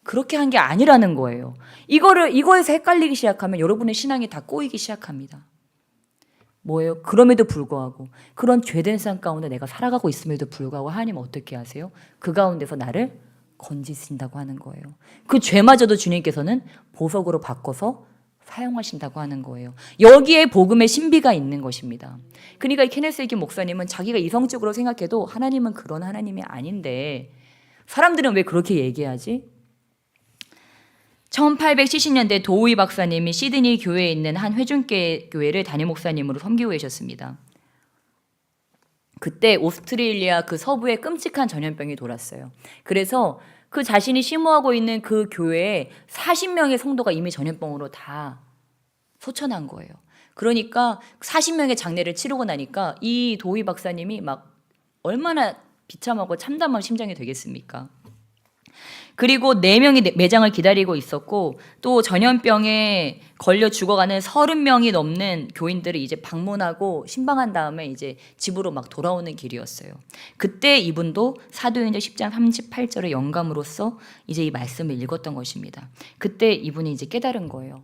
그렇게 한 게 아니라는 거예요. 이거에서 헷갈리기 시작하면 여러분의 신앙이 다 꼬이기 시작합니다. 뭐예요? 그럼에도 불구하고 그런 죄된 삶 가운데 내가 살아가고 있음에도 불구하고 하나님 어떻게 하세요? 그 가운데서 나를 건지신다고 하는 거예요. 그 죄마저도 주님께서는 보석으로 바꿔서 사용하신다고 하는 거예요. 여기에 복음의 신비가 있는 것입니다. 그러니까 케네스 에기 목사님은 자기가 이성적으로 생각해도 하나님은 그런 하나님이 아닌데 사람들은 왜 그렇게 얘기하지? 1870년대 도우이 박사님이 시드니 교회에 있는 한 회중교회를 담임 목사님으로 섬기고 계셨습니다. 그때 오스트레일리아 그 서부에 끔찍한 전염병이 돌았어요. 그래서 그 자신이 심호하고 있는 그 교회에 40명의 성도가 이미 전염병으로 다 소천한 거예요. 그러니까 40명의 장례를 치르고 나니까 이 도희 박사님이 막 얼마나 비참하고 참담한 심정이 되겠습니까? 그리고 4명이 매장을 기다리고 있었고 또 전염병에 걸려 죽어가는 30명이 넘는 교인들을 이제 방문하고 신방한 다음에 이제 집으로 막 돌아오는 길이었어요. 그때 이분도 사도행전 10장 38절의 영감으로서 이제 이 말씀을 읽었던 것입니다. 그때 이분이 이제 깨달은 거예요.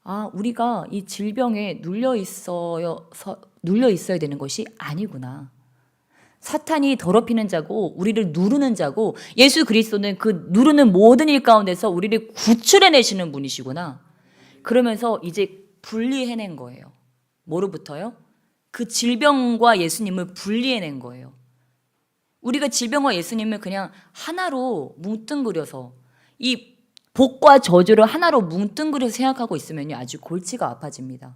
아, 우리가 이 질병에 눌려 있어야 되는 것이 아니구나. 사탄이 더럽히는 자고 우리를 누르는 자고 예수 그리스도는 그 누르는 모든 일 가운데서 우리를 구출해내시는 분이시구나. 그러면서 이제 분리해낸 거예요. 뭐로부터요? 그 질병과 예수님을 분리해낸 거예요. 우리가 질병과 예수님을 그냥 하나로 뭉뚱그려서 이 복과 저주를 하나로 뭉뚱그려서 생각하고 있으면요 아주 골치가 아파집니다.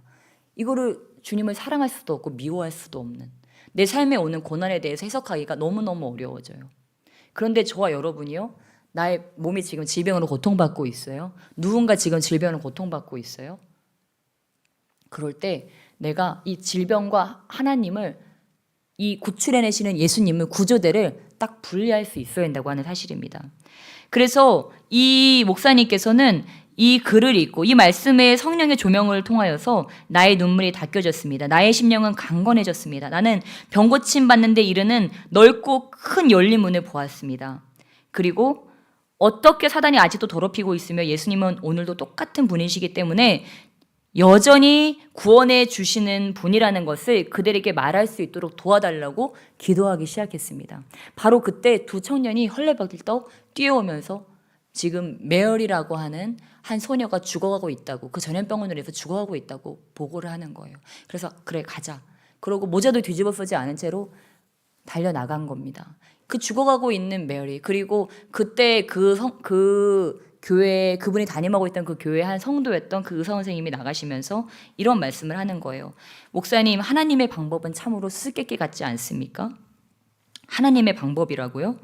이거를 주님을 사랑할 수도 없고 미워할 수도 없는 내 삶에 오는 고난에 대해서 해석하기가 너무너무 어려워져요. 그런데 저와 여러분이요, 나의 몸이 지금 질병으로 고통받고 있어요. 누군가 지금 질병으로 고통받고 있어요. 그럴 때 내가 이 질병과 하나님을 이 구출해내시는 예수님을 구조대를 딱 분리할 수 있어야 한다고 하는 사실입니다. 그래서 이 목사님께서는 이 글을 읽고 이 말씀의 성령의 조명을 통하여서 나의 눈물이 닦여졌습니다. 나의 심령은 강건해졌습니다. 나는 병 고침 받는 데 이르는 넓고 큰 열린 문을 보았습니다. 그리고 어떻게 사단이 아직도 더럽히고 있으며 예수님은 오늘도 똑같은 분이시기 때문에 여전히 구원해 주시는 분이라는 것을 그들에게 말할 수 있도록 도와달라고 기도하기 시작했습니다. 바로 그때 두 청년이 헐레벌떡 뛰어오면서 지금 메어리라고 하는 한 소녀가 죽어가고 있다고, 그 전염병으로 인해서 죽어가고 있다고 보고를 하는 거예요. 그래서 그래 가자. 그러고 모자도 뒤집어 쓰지 않은 채로 달려나간 겁니다. 그 죽어가고 있는 메어리, 그리고 그때 그 교회, 그분이 담임하고 있던 그 교회 한 성도였던 그 의사 선생님이 나가시면서 이런 말씀을 하는 거예요. 목사님, 하나님의 방법은 참으로 수수께끼 같지 않습니까? 하나님의 방법이라고요?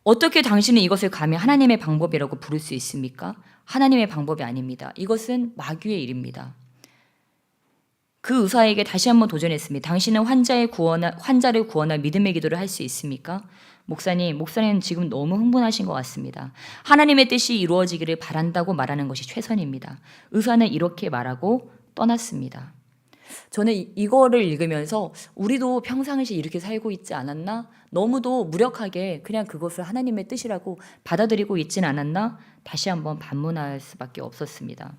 어떻게 당신은 이것을 감히 하나님의 방법이라고 부를 수 있습니까? 하나님의 방법이 아닙니다. 이것은 마귀의 일입니다. 그 의사에게 다시 한번 도전했습니다. 당신은 환자를 구원할 믿음의 기도를 할 수 있습니까? 목사님 지금 너무 흥분하신 것 같습니다. 하나님의 뜻이 이루어지기를 바란다고 말하는 것이 최선입니다. 의사는 이렇게 말하고 떠났습니다. 저는 이거를 읽으면서 우리도 평상시에 이렇게 살고 있지 않았나? 너무도 무력하게 그냥 그것을 하나님의 뜻이라고 받아들이고 있진 않았나? 다시 한번 반문할 수밖에 없었습니다.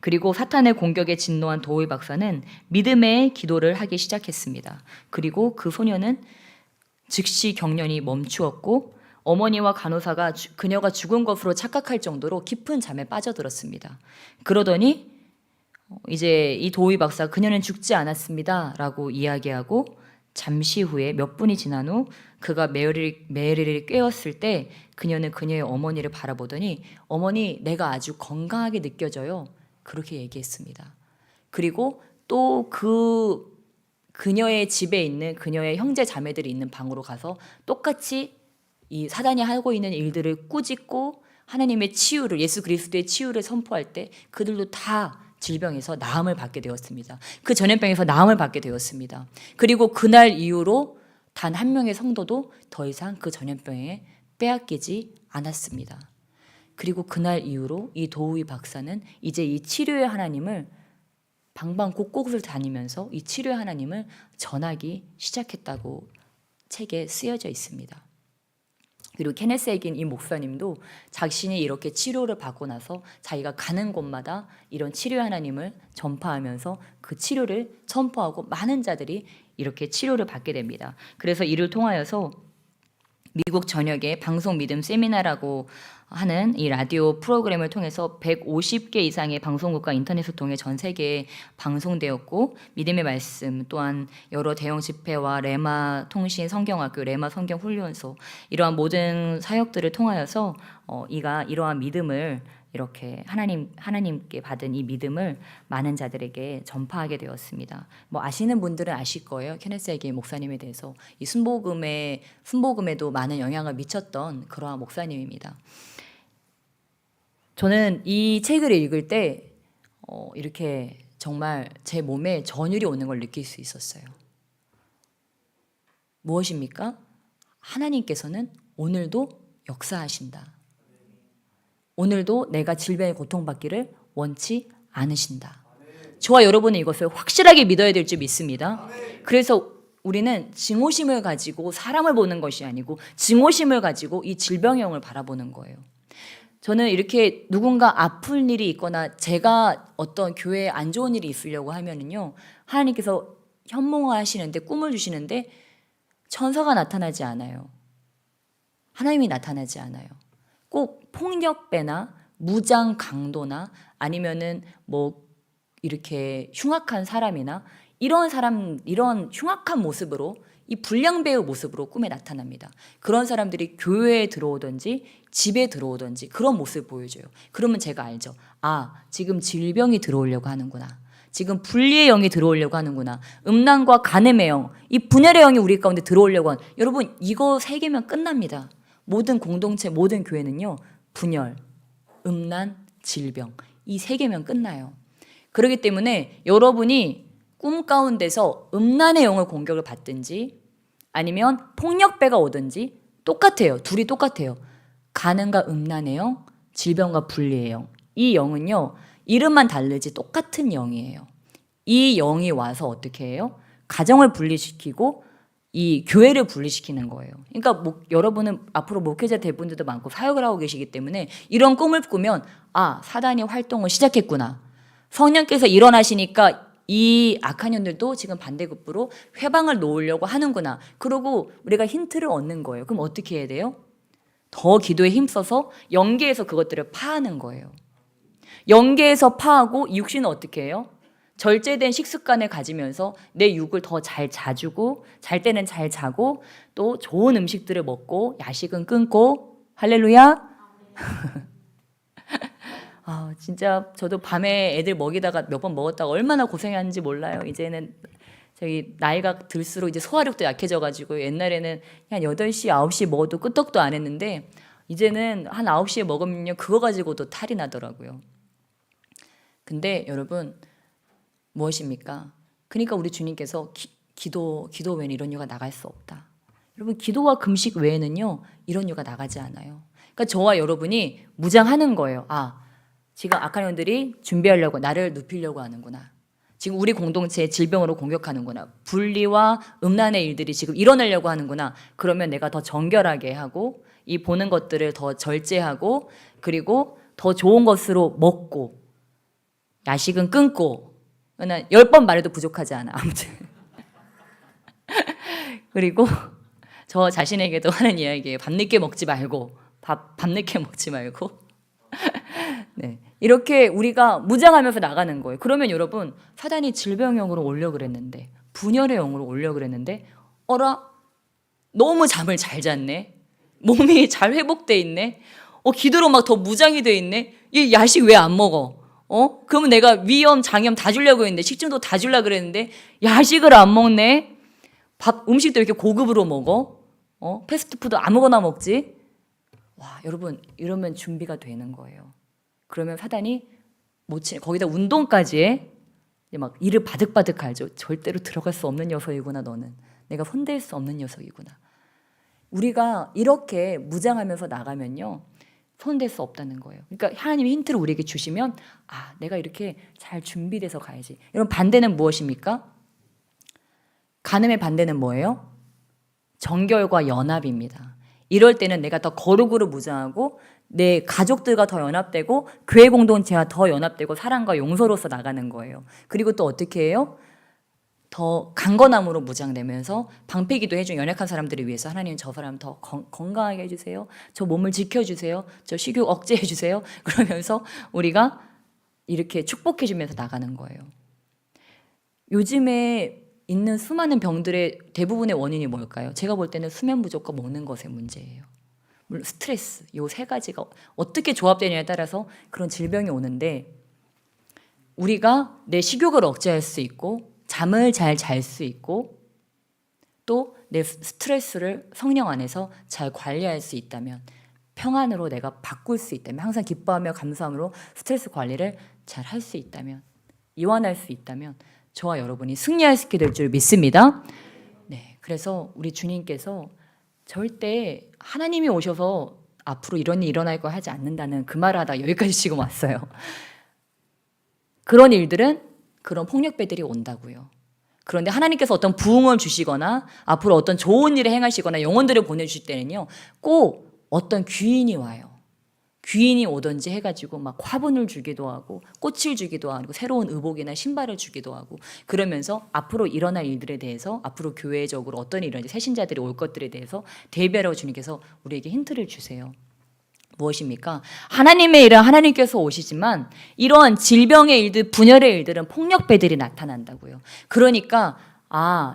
그리고 사탄의 공격에 진노한 도울 박사는 믿음의 기도를 하기 시작했습니다. 그리고 그 소녀는 즉시 경련이 멈추었고 어머니와 간호사가 그녀가 죽은 것으로 착각할 정도로 깊은 잠에 빠져들었습니다. 그러더니 이제 이 도울 박사 그녀는 죽지 않았습니다 라고 이야기하고 잠시 후에 몇 분이 지난 후 그가 메리를 깨웠을 때 그녀는 그녀의 어머니를 바라보더니 어머니 내가 아주 건강하게 느껴져요. 그렇게 얘기했습니다. 그리고 또 그녀의 집에 있는 그녀의 형제 자매들이 있는 방으로 가서 똑같이 이 사단이 하고 있는 일들을 꾸짖고 하나님의 치유를 예수 그리스도의 치유를 선포할 때 그들도 다 질병에서 나음을 받게 되었습니다. 그 전염병에서 나음을 받게 되었습니다. 그리고 그날 이후로 단 한 명의 성도도 더 이상 그 전염병에 빼앗기지 않았습니다. 그리고 그날 이후로 이 도우이 박사는 이제 이 치료의 하나님을 방방 곳곳을 다니면서 이 치료의 하나님을 전하기 시작했다고 책에 쓰여져 있습니다. 그리고 케네스 에긴 이 목사님도 자신이 이렇게 치료를 받고 나서 자기가 가는 곳마다 이런 치료의 하나님을 전파하면서 그 치료를 선포하고 많은 자들이 이렇게 치료를 받게 됩니다. 그래서 이를 통하여서 미국 전역에 방송 믿음 세미나라고 하는 이 라디오 프로그램을 통해서 150개 이상의 방송국과 인터넷을 통해 전 세계에 방송되었고 믿음의 말씀 또한 여러 대형 집회와 레마 통신 성경학교, 레마 성경 훈련소 이러한 모든 사역들을 통하여서 이가 이러한 믿음을 이렇게 하나님께 받은 이 믿음을 많은 자들에게 전파하게 되었습니다. 뭐 아시는 분들은 아실 거예요. 케네스 에긴 목사님에 대해서 이 순복음에도 많은 영향을 미쳤던 그러한 목사님입니다. 저는 이 책을 읽을 때 이렇게 정말 제 몸에 전율이 오는 걸 느낄 수 있었어요. 무엇입니까? 하나님께서는 오늘도 역사하신다. 오늘도 내가 질병에 고통받기를 원치 않으신다. 저와 여러분은 이것을 확실하게 믿어야 될 줄 믿습니다. 그래서 우리는 증오심을 가지고 사람을 보는 것이 아니고 증오심을 가지고 이 질병의 영을 바라보는 거예요. 저는 이렇게 누군가 아픈 일이 있거나 제가 어떤 교회에 안 좋은 일이 있으려고 하면은요, 하나님께서 현몽하시는데 꿈을 주시는데 천사가 나타나지 않아요. 하나님이 나타나지 않아요. 꼭 폭력배나 무장 강도나 아니면은 뭐 이렇게 흉악한 사람이나 이런 흉악한 모습으로 이 불량배의 모습으로 꿈에 나타납니다. 그런 사람들이 교회에 들어오든지 집에 들어오든지 그런 모습을 보여줘요. 그러면 제가 알죠. 아, 지금 질병이 들어오려고 하는구나. 지금 분리의 영이 들어오려고 하는구나. 음란과 간음의 영, 이 분열의 영이 우리 가운데 들어오려고 하는. 여러분 이거 3개면 끝납니다. 모든 공동체, 모든 교회는요. 분열, 음란, 질병 이 3개면 끝나요. 그렇기 때문에 여러분이 꿈 가운데서 음란의 영을 공격을 받든지 아니면 폭력배가 오든지 똑같아요. 둘이 똑같아요. 간음과 음란의 영, 질병과 분리의 영. 이 영은요. 이름만 다르지 똑같은 영이에요. 이 영이 와서 어떻게 해요? 가정을 분리시키고 이 교회를 분리시키는 거예요. 그러니까 여러분은 앞으로 목회자 될 분들도 많고 사역을 하고 계시기 때문에 이런 꿈을 꾸면 아, 사단이 활동을 시작했구나. 성령께서 일어나시니까 이 악한 년들도 지금 반대급부로 회방을 놓으려고 하는구나. 그러고 우리가 힌트를 얻는 거예요. 그럼 어떻게 해야 돼요? 더 기도에 힘써서 영계에서 그것들을 파하는 거예요. 영계에서 파하고 육신은 어떻게 해요? 절제된 식습관을 가지면서 내 육을 더 잘 자주고 잘 때는 잘 자고 또 좋은 음식들을 먹고 야식은 끊고 할렐루야. 아, 진짜 저도 밤에 애들 먹이다가 몇 번 먹었다가 얼마나 고생하는지 몰라요. 이제는 저희 나이가 들수록 이제 소화력도 약해져가지고 옛날에는 한 8시, 9시 먹어도 끄떡도 안 했는데 이제는 한 9시에 먹으면요 그거 가지고도 탈이 나더라고요. 근데 여러분 무엇입니까? 그러니까 우리 주님께서 기도 외에는 이런 유가 나갈 수 없다. 여러분 기도와 금식 외에는요 이런 유가 나가지 않아요. 그러니까 저와 여러분이 무장하는 거예요. 아, 지금 악한 영들이 준비하려고 나를 눕히려고 하는구나. 지금 우리 공동체에 질병으로 공격하는구나. 분리와 음란의 일들이 지금 일어나려고 하는구나. 그러면 내가 더 정결하게 하고 이 보는 것들을 더 절제하고 그리고 더 좋은 것으로 먹고 야식은 끊고 10번 말해도 부족하지 않아. 아무튼 그리고 저 자신에게도 하는 이야기예요. 밤늦게 먹지 말고 밤늦게 먹지 말고 네. 이렇게 우리가 무장하면서 나가는 거예요. 그러면 여러분 사단이 질병형으로 오려 그랬는데 분열의 영으로 오려 그랬는데 어라 너무 잠을 잘 잤네. 몸이 잘 회복돼 있네. 기도로 막 더 무장이 돼 있네. 얘 야식 왜 안 먹어? 그러면 내가 위염, 장염 다 주려고 했는데 식중독 다 주려고 그랬는데 야식을 안 먹네. 음식도 이렇게 고급으로 먹어. 패스트푸드 아무거나 먹지. 와, 여러분 이러면 준비가 되는 거예요. 그러면 사단이 거기다 운동까지 해. 막 이를 바득바득 알죠. 절대로 들어갈 수 없는 녀석이구나 너는. 내가 손댈 수 없는 녀석이구나. 우리가 이렇게 무장하면서 나가면요. 손댈 수 없다는 거예요. 그러니까 하나님이 힌트를 우리에게 주시면 아, 내가 이렇게 잘 준비돼서 가야지. 여러분 반대는 무엇입니까? 간음의 반대는 뭐예요? 정결과 연합입니다. 이럴 때는 내가 더 거룩으로 무장하고 내 가족들과 더 연합되고 교회 공동체와 더 연합되고 사랑과 용서로서 나가는 거예요. 그리고 또 어떻게 해요? 더 강건함으로 무장되면서 방패기도 해준 연약한 사람들을 위해서 하나님 저 사람 더 건강하게 해주세요. 저 몸을 지켜주세요. 저 식욕 억제해주세요. 그러면서 우리가 이렇게 축복해주면서 나가는 거예요. 요즘에 있는 수많은 병들의 대부분의 원인이 뭘까요? 제가 볼 때는 수면 부족과 먹는 것의 문제예요. 물론 스트레스, 이 세 가지가 어떻게 조합되냐에 따라서 그런 질병이 오는데 우리가 내 식욕을 억제할 수 있고 잠을 잘 잘 수 있고 또 내 스트레스를 성령 안에서 잘 관리할 수 있다면 평안으로 내가 바꿀 수 있다면 항상 기뻐하며 감사함으로 스트레스 관리를 잘 할 수 있다면 이완할 수 있다면 저와 여러분이 승리할 수 있게 될 줄 믿습니다. 네, 그래서 우리 주님께서 절대 하나님이 오셔서 앞으로 이런 일이 일어날 거 하지 않는다는 그 말을 하다 여기까지 지금 왔어요. 그런 일들은 그런 폭력배들이 온다고요. 그런데 하나님께서 어떤 부흥을 주시거나 앞으로 어떤 좋은 일을 행하시거나 영혼들을 보내주실 때는요. 꼭 어떤 귀인이 와요. 귀인이 오든지 해가지고 막 화분을 주기도 하고 꽃을 주기도 하고 새로운 의복이나 신발을 주기도 하고 그러면서 앞으로 일어날 일들에 대해서 앞으로 교회적으로 어떤 일이 새신자들이 올 것들에 대해서 대비하라고 주님께서 우리에게 힌트를 주세요. 무엇입니까? 하나님의 일은 하나님께서 오시지만 이러한 질병의 일들, 분열의 일들은 폭력배들이 나타난다고요. 그러니까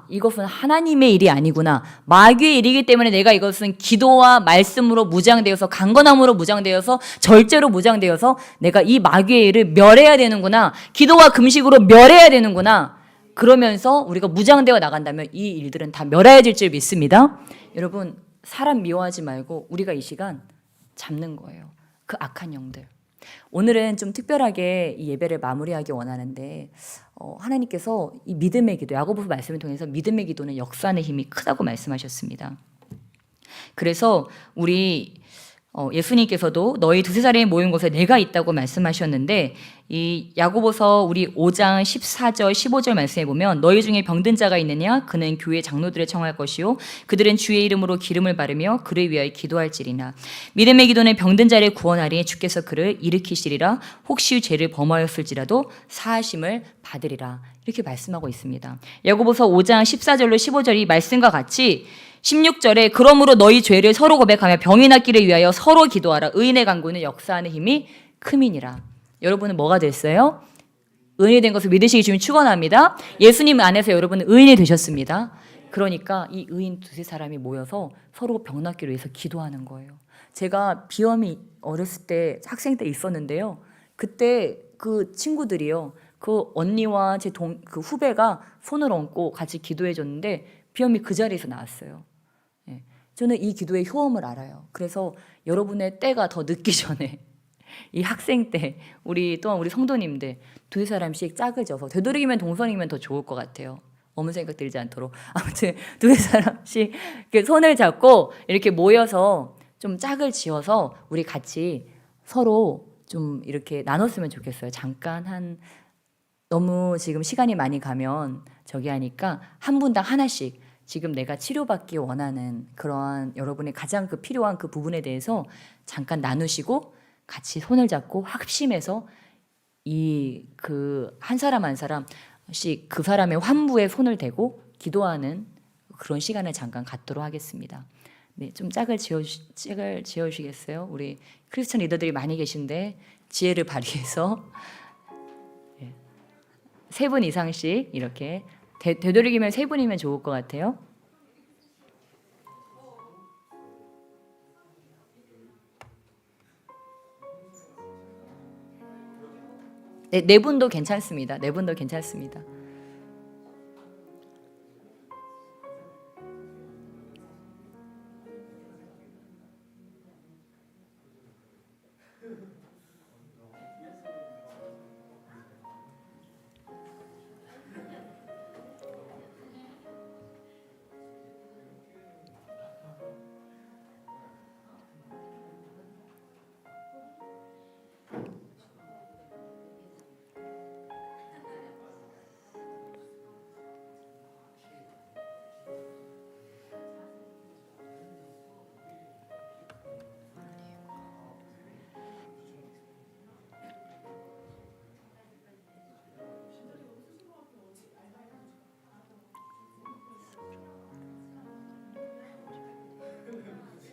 이것은 하나님의 일이 아니구나. 마귀의 일이기 때문에 내가 이것은 기도와 말씀으로 무장되어서 강건함으로 무장되어서 절제로 무장되어서 내가 이 마귀의 일을 멸해야 되는구나. 기도와 금식으로 멸해야 되는구나. 그러면서 우리가 무장되어 나간다면 이 일들은 다 멸해질 줄 믿습니다. 여러분 사람 미워하지 말고 우리가 이 시간 잡는 거예요. 그 악한 영들. 오늘은 좀 특별하게 이 예배를 마무리하기 원하는데 하나님께서 이 믿음의 기도, 야고보서 말씀을 통해서 믿음의 기도는 역사하는 힘이 크다고 말씀하셨습니다. 그래서 우리 예수님께서도 너희 두세 사람이 모인 곳에 내가 있다고 말씀하셨는데 이 야고보서 우리 5장 14절 15절 말씀해 보면 너희 중에 병든 자가 있느냐 그는 교회 장로들을 청할 것이요 그들은 주의 이름으로 기름을 바르며 그를 위하여 기도할지리나 믿음의 기도는 병든 자를 구원하리니 주께서 그를 일으키시리라 혹시 죄를 범하였을지라도 사하심을 받으리라 이렇게 말씀하고 있습니다. 야고보서 5장 14절로 15절이 말씀과 같이 16절에 그러므로 너희 죄를 서로 고백하며 병이 낫기를 위하여 서로 기도하라. 의인의 간구는 역사하는 힘이 크민이라. 여러분은 뭐가 됐어요? 의인이 된 것을 믿으시기 주님 축원합니다. 예수님 안에서 여러분은 의인이 되셨습니다. 그러니까 이 의인 두세 사람이 모여서 서로 병 낫기를 위해서 기도하는 거예요. 제가 비염이 어렸을 때 학생 때 있었는데요. 그때 그 친구들이요. 그 언니와 그 후배가 손을 얹고 같이 기도해 줬는데 비염이 그 자리에서 나았어요. 예. 저는 이 기도의 효험을 알아요. 그래서 여러분의 때가 더 늦기 전에 이 학생 때 또한 우리 성도님들 두 사람씩 짝을 져서 되도록이면 동성이면 더 좋을 것 같아요. 아무 생각 들지 않도록. 아무튼 두 사람씩 이렇게 손을 잡고 이렇게 모여서 좀 짝을 지어서 우리 같이 서로 좀 이렇게 나눴으면 좋겠어요. 잠깐 너무 지금 시간이 많이 가면 저기 하니까 한 분당 하나씩 지금 내가 치료받기 원하는 그러한 여러분의 가장 필요한 그 부분에 대해서 잠깐 나누시고 같이 손을 잡고 합심해서 한 사람 한 사람씩 그 사람의 환부에 손을 대고 기도하는 그런 시간을 잠깐 갖도록 하겠습니다. 네, 좀 짝을 지어주시겠어요? 우리 크리스천 리더들이 많이 계신데 지혜를 발휘해서 3분 이상씩 이렇게 되도록이면 3분이면 좋을 것 같아요. 네, 4분도 괜찮습니다. 4분도 괜찮습니다.